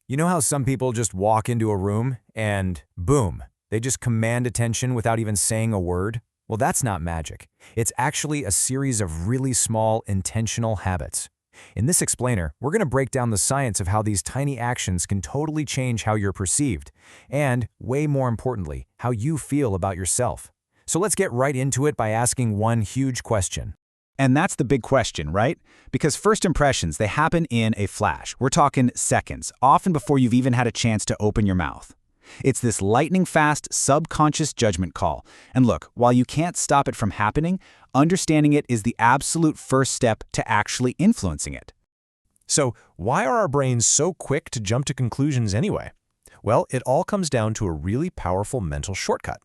You know how some people just walk into a room and boom, they just command attention without even saying a word? Well, that's not magic. It's actually a series of really small, intentional habits. In this explainer, we're going to break down the science of how these tiny actions can totally change how you're perceived, and, way more importantly, how you feel about yourself. So let's get right into it by asking one huge question. And that's the big question, right? Because first impressions, they happen in a flash. We're talking seconds, often before you've even had a chance to open your mouth. It's this lightning-fast, subconscious judgment call. And look, while you can't stop it from happening, understanding it is the absolute first step to actually influencing it. So, why are our brains so quick to jump to conclusions anyway? Well, it all comes down to a really powerful mental shortcut.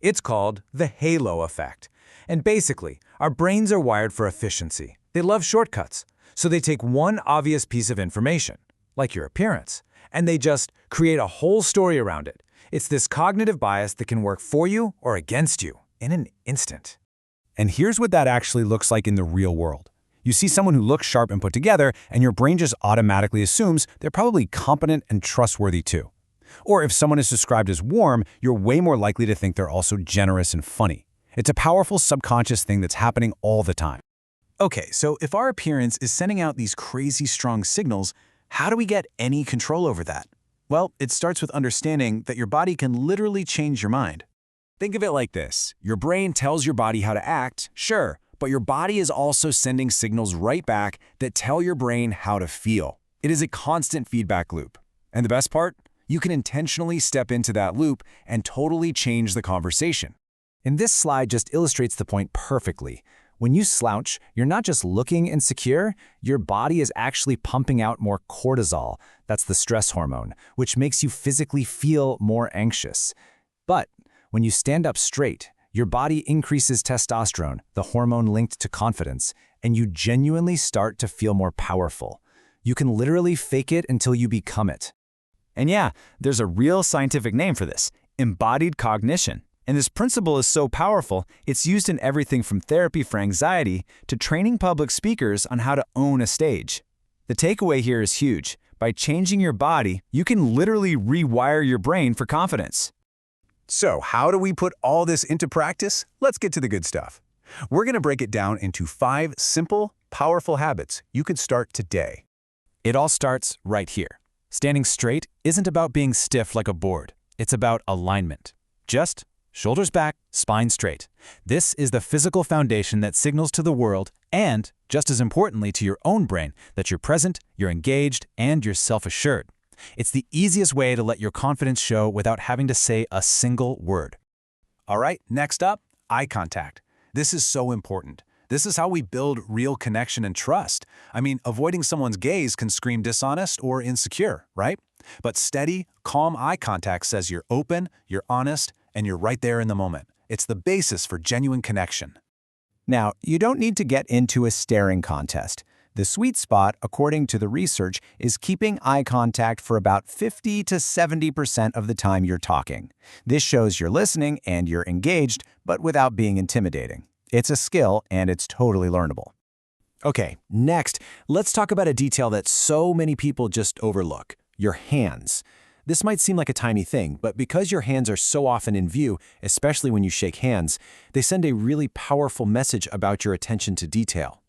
It's called the halo effect. And basically, our brains are wired for efficiency. They love shortcuts. So they take one obvious piece of information, like your appearance, and they just create a whole story around it. It's this cognitive bias that can work for you or against you in an instant. And here's what that actually looks like in the real world. You see someone who looks sharp and put together, and your brain just automatically assumes they're probably competent and trustworthy too. Or if someone is described as warm, you're way more likely to think they're also generous and funny. It's a powerful subconscious thing that's happening all the time. Okay, so if our appearance is sending out these crazy strong signals, how do we get any control over that? Well, it starts with understanding that your body can literally change your mind. Think of it like this. Your brain tells your body how to act, sure, but your body is also sending signals right back that tell your brain how to feel. It is a constant feedback loop. And the best part? You can intentionally step into that loop and totally change the conversation. And this slide just illustrates the point perfectly. When you slouch, you're not just looking insecure, your body is actually pumping out more cortisol. That's the stress hormone, which makes you physically feel more anxious. But when you stand up straight, your body increases testosterone, the hormone linked to confidence, and you genuinely start to feel more powerful. You can literally fake it until you become it. And yeah, there's a real scientific name for this: embodied cognition. And this principle is so powerful, it's used in everything from therapy for anxiety to training public speakers on how to own a stage. The takeaway here is huge. By changing your body, you can literally rewire your brain for confidence. So, how do we put all this into practice? Let's get to the good stuff. We're going to break it down into 5 simple, powerful habits you could start today. It all starts right here. Standing straight isn't about being stiff like a board. It's about alignment. Just shoulders back, spine straight. This is the physical foundation that signals to the world and, just as importantly, to your own brain that you're present, you're engaged, and you're self-assured. It's the easiest way to let your confidence show without having to say a single word. All right, next up, eye contact. This is so important. This is how we build real connection and trust. I mean, avoiding someone's gaze can scream dishonest or insecure, right? But steady, calm eye contact says you're open, you're honest, and you're right there in the moment. It's the basis for genuine connection. Now, you don't need to get into a staring contest. The sweet spot, according to the research, is keeping eye contact for about 50 to 70% of the time you're talking. This shows you're listening and you're engaged, but without being intimidating. It's a skill, and it's totally learnable. Okay, next, let's talk about a detail that so many people just overlook: your hands. This might seem like a tiny thing, but because your hands are so often in view, especially when you shake hands, they send a really powerful message about your attention to detail.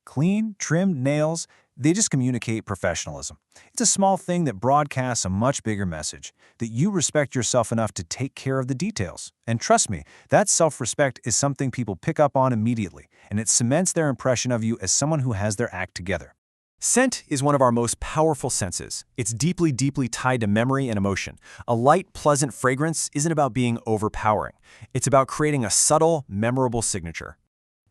Clean, trimmed nails, they just communicate professionalism. It's a small thing that broadcasts a much bigger message, that you respect yourself enough to take care of the details. And trust me, that self-respect is something people pick up on immediately, and it cements their impression of you as someone who has their act together. Scent is one of our most powerful senses. It's deeply, deeply tied to memory and emotion. A light, pleasant fragrance isn't about being overpowering. It's about creating a subtle, memorable signature.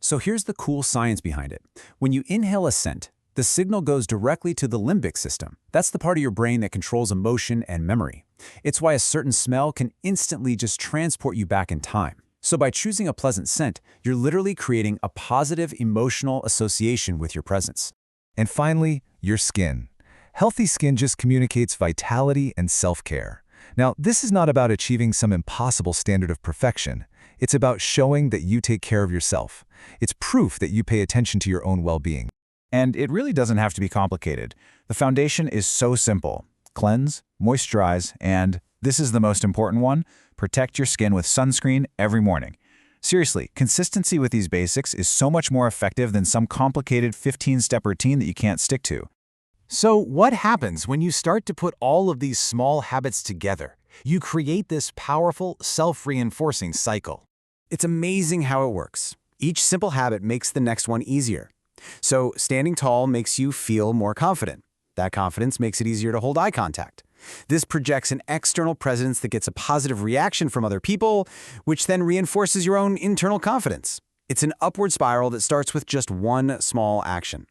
So here's the cool science behind it. When you inhale a scent, the signal goes directly to the limbic system. That's the part of your brain that controls emotion and memory. It's why a certain smell can instantly just transport you back in time. So by choosing a pleasant scent, you're literally creating a positive emotional association with your presence. And finally, your skin. Healthy skin just communicates vitality and self-care. Now, this is not about achieving some impossible standard of perfection. It's about showing that you take care of yourself. It's proof that you pay attention to your own well-being. And it really doesn't have to be complicated. The foundation is so simple. Cleanse, moisturize, and, this is the most important one, protect your skin with sunscreen every morning. Seriously, consistency with these basics is so much more effective than some complicated 15-step routine that you can't stick to. So what happens when you start to put all of these small habits together? You create this powerful, self-reinforcing cycle. It's amazing how it works. Each simple habit makes the next one easier. So standing tall makes you feel more confident. That confidence makes it easier to hold eye contact. This projects an external presence that gets a positive reaction from other people, which then reinforces your own internal confidence. It's an upward spiral that starts with just one small action.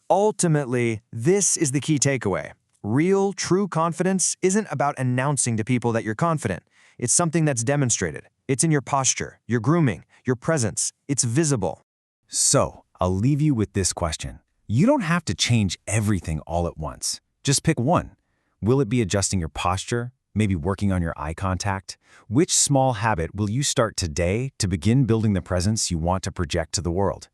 Ultimately, this is the key takeaway. Real, true confidence isn't about announcing to people that you're confident. It's something that's demonstrated. It's in your posture, your grooming, your presence. It's visible. So, I'll leave you with this question. You don't have to change everything all at once. Just pick one. Will it be adjusting your posture? Maybe working on your eye contact? Which small habit will you start today to begin building the presence you want to project to the world?